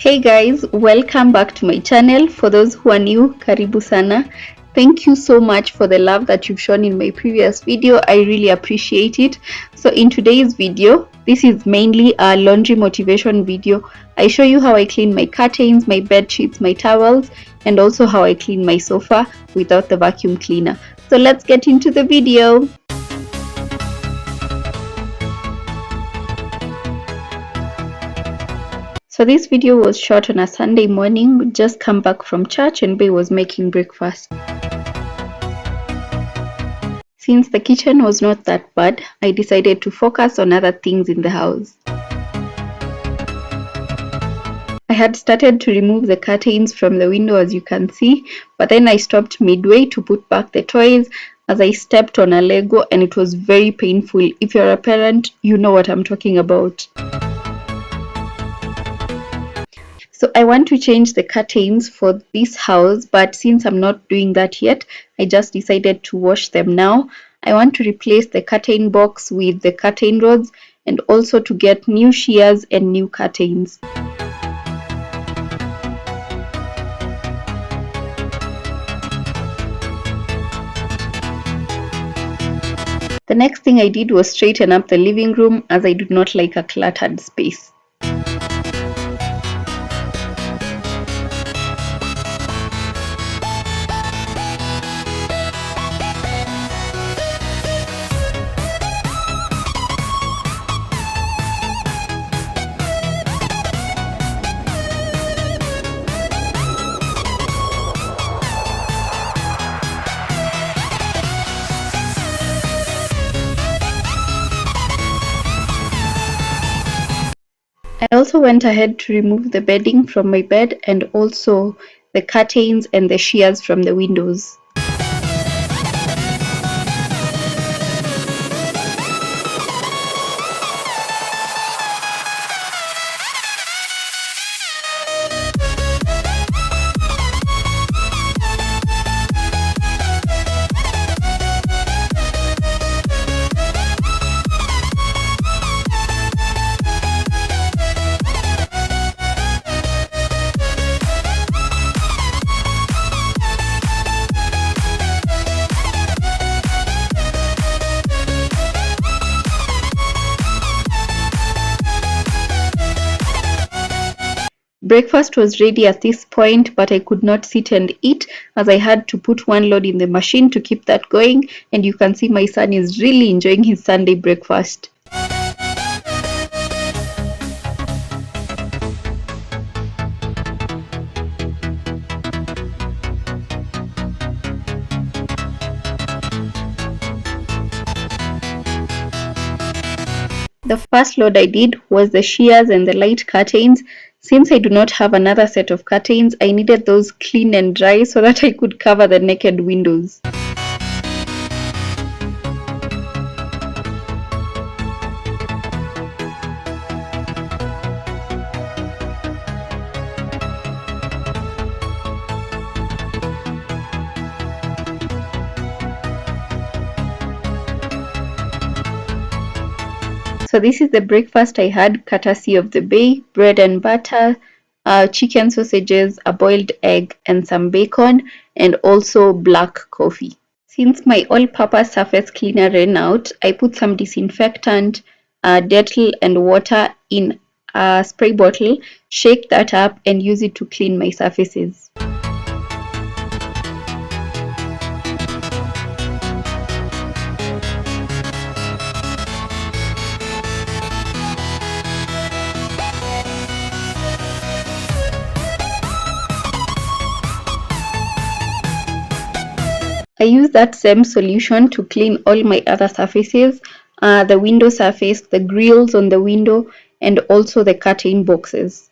Hey guys, welcome back to my channel. For those who are new, karibu sana. Thank you so much for the love that you've shown in my previous video. I really appreciate it. So in today's video, this is mainly a laundry motivation video. I show you how I clean my curtains, my bed sheets, my towels, and also how I clean my sofa without the vacuum cleaner. So let's get into the video. So this video was shot on a Sunday morning. We just come back from church and Bay was making breakfast. Since the kitchen was not that bad, I decided to focus on other things in the house. I had started to remove the curtains from the window, as you can see, but then I stopped midway to put back the toys as I stepped on a Lego and it was very painful. If you're a parent, you know what I'm talking about. So I want to change the curtains for this house, but since I'm not doing that yet, I just decided to wash them now. I want to replace the curtain box with the curtain rods and also to get new shears and new curtains. The next thing I did was straighten up the living room as I do not like a cluttered space. I also went ahead to remove the bedding from my bed and also the curtains and the shears from the windows. Breakfast was ready at this point, but I could not sit and eat as I had to put one load in the machine to keep that going, and you can see my son is really enjoying his Sunday breakfast. The first load I did was the shears and the light curtains. Since I do not have another set of curtains, I needed those clean and dry so that I could cover the naked windows. So this is the breakfast I had, courtesy of the Bay: bread and butter, chicken sausages, a boiled egg, and some bacon, and also black coffee. Since my all-purpose surface cleaner ran out, I put some disinfectant, Dettol, and water in a spray bottle, shake that up, and use it to clean my surfaces. I use that same solution to clean all my other surfaces, the window surface, the grills on the window, and also the curtain boxes.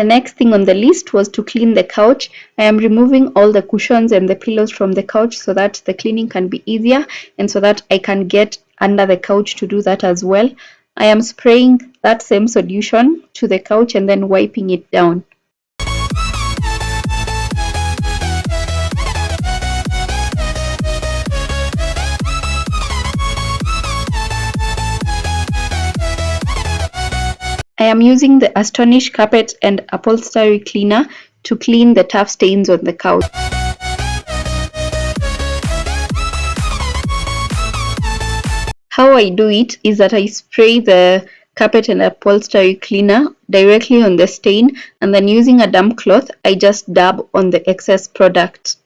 The next thing on the list was to clean the couch. I am removing all the cushions and the pillows from the couch so that the cleaning can be easier and so that I can get under the couch to do that as well. I am spraying that same solution to the couch and then wiping it down. I am using the Astonish carpet and upholstery cleaner to clean the tough stains on the couch. How I do it is that I spray the carpet and upholstery cleaner directly on the stain, and then using a damp cloth, I just dab on the excess product.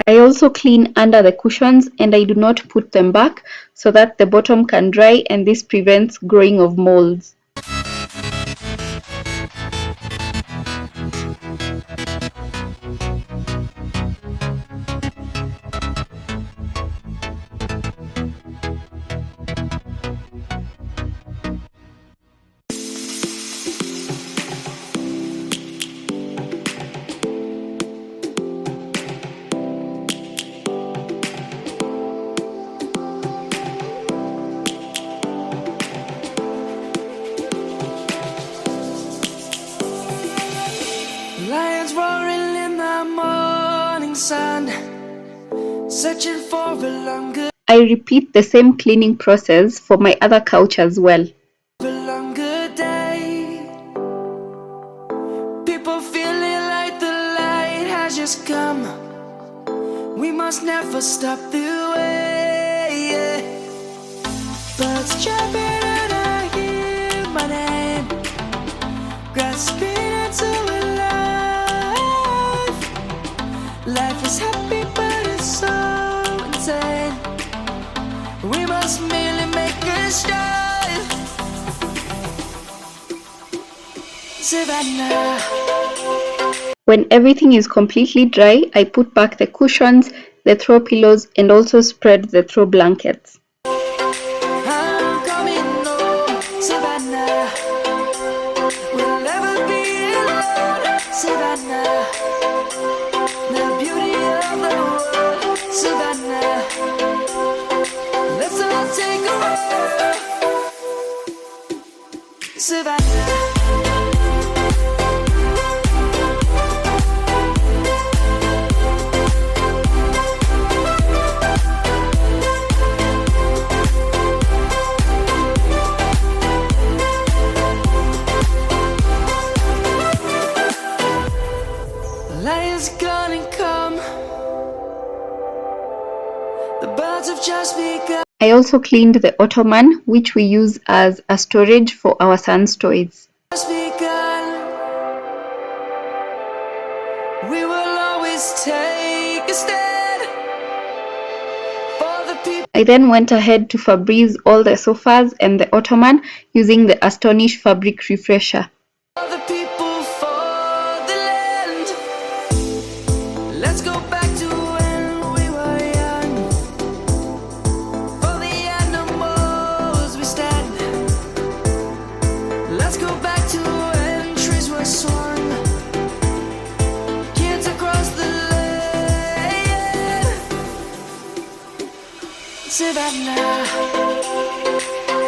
I also clean under the cushions and I do not put them back so that the bottom can dry, and this prevents growing of molds. Lions roaring in the morning sun, searching for a longer I repeat the same cleaning process for my other couch as well. day. People feeling like the light has just come. We must never stop the way. Birds jumping and I hear my name, grasping into a life. Life is happy but it's so insane. We must merely make a start. Savannah. When everything is completely dry, I put back the cushions, the throw pillows, and also spread the throw blankets. I'm coming home, Savannah. We'll never be alone, Savannah. The beauty of the world, Savannah. Let's all take a walk, Savannah. Lion's gonna come. The birds have just begun. I also cleaned the ottoman, which we use as a storage for our son's toys. Just begun. We will always take a stand for the people. I then went ahead to Febreze all the sofas and the ottoman using the Astonish fabric refresher. For the people, for the land. Let's go back to when we were young. For the animals we stand. Let's go back to when trees were swung. Kids across the land. Savannah,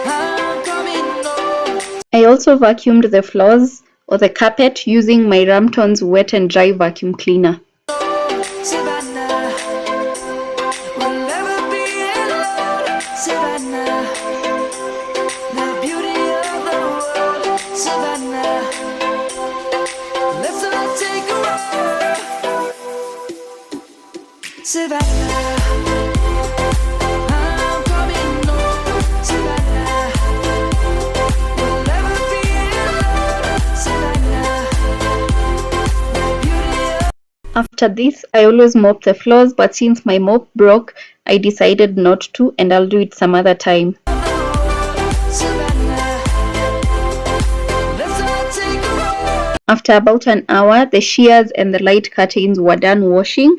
I'm coming home. I also vacuumed the floors or the carpet using my Ramton's wet and dry vacuum cleaner. Savannah, we'll never be alone, Savannah. The beauty of the world, Savannah. Let's all take a walk, Savannah. I'm coming home, Savannah. We'll never be alone, Savannah. The beauty After this, I always mop the floors, but since my mop broke, I decided not to, and I'll do it some other time. After about an hour, the shears and the light curtains were done washing.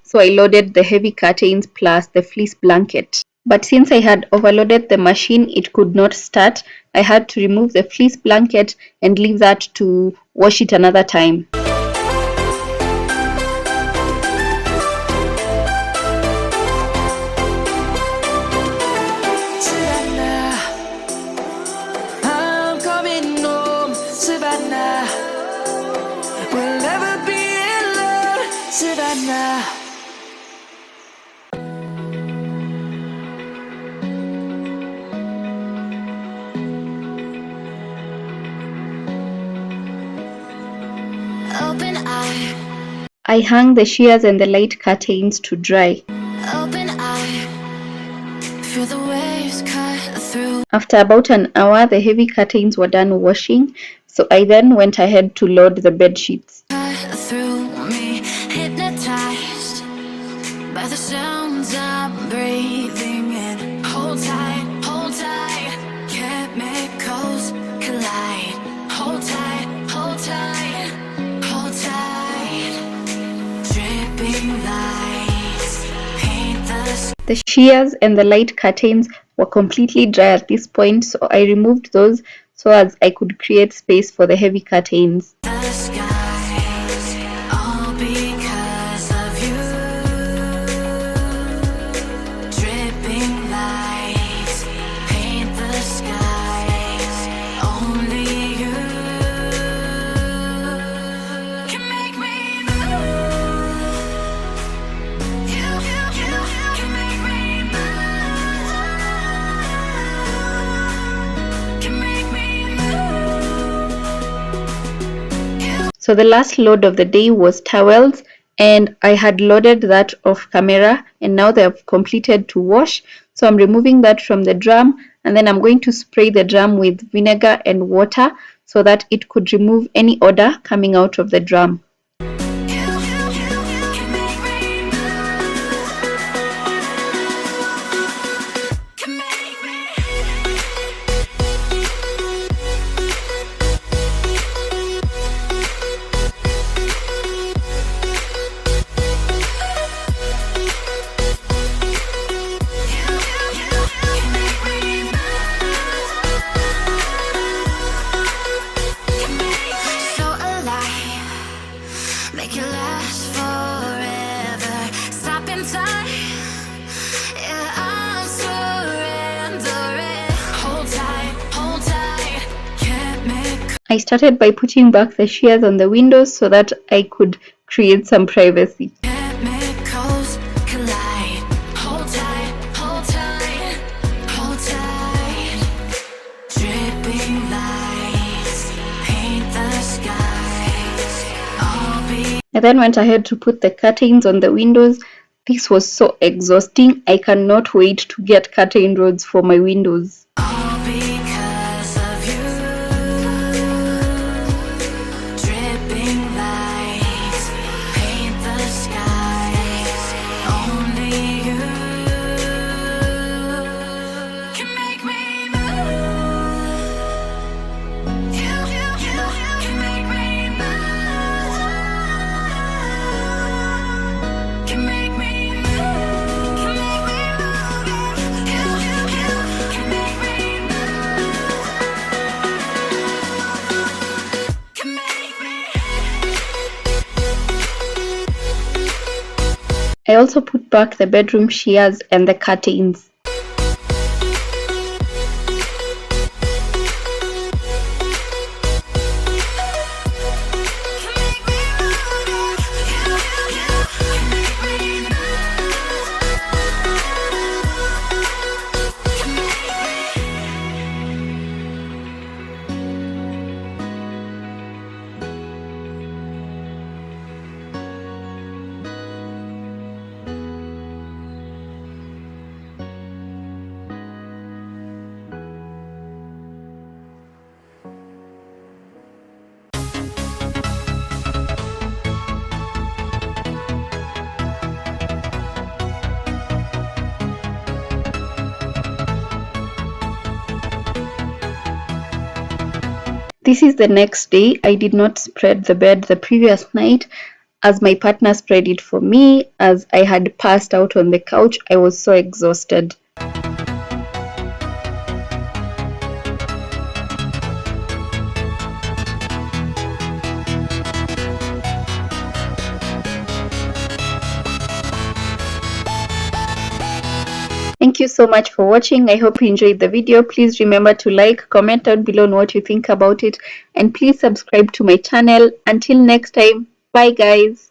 So I loaded the heavy curtains plus the fleece blanket. But since I had overloaded the machine, it could not start. I had to remove the fleece blanket and leave that to wash it another time. I'm coming home, Savannah. We'll never be alone, Savannah. Open eye, I hung the shears and the light curtains to dry. open eye. Feel the waves cut through. After about an hour, the heavy curtains were done washing, so I then went ahead to load the bed sheets. Cut through me, hypnotized by the sounds I'm breathing in. Hold tight, chemicals collide. Hold tight, hold tight, hold tight. Dripping lights paint the sky. The shears and the light curtains were completely dry at this point, so I removed those so as I could create space for the heavy curtains. Skies, all because of you. Dripping lights paint the skies. Only you can make me move. You can make me move. Can make me move. So the last load of the day was towels, and I had loaded that off camera, and now they have completed to wash. So I'm removing that from the drum, and then I'm going to spray the drum with vinegar and water so that it could remove any odor coming out of the drum. So alive, make it last forever. Stop in time, yeah, I'm surrendering. Hold tight, can't make. I started by putting back the shears on the windows so that I could create some privacy. Chemicals collide. Hold tight, hold tight, hold tight. Dripping lights paint the skies. All be I then went ahead to put the curtains on the windows. This was so exhausting. I cannot wait to get curtain rods for my windows. all because of you. Dripping lights paint the skies. Only you can make me move. You can make me move. Can make me move. Can make me move. You can make me move. Can make me. I also put back the bedroom shears and the curtains. This is the next day. I did not spread the bed the previous night as my partner spread it for me, as I had passed out on the couch. I was so exhausted. Thank you so much for watching. I hope you enjoyed the video. Please remember to like, comment down below on what you think about it, and please subscribe to my channel. Until next time, bye guys.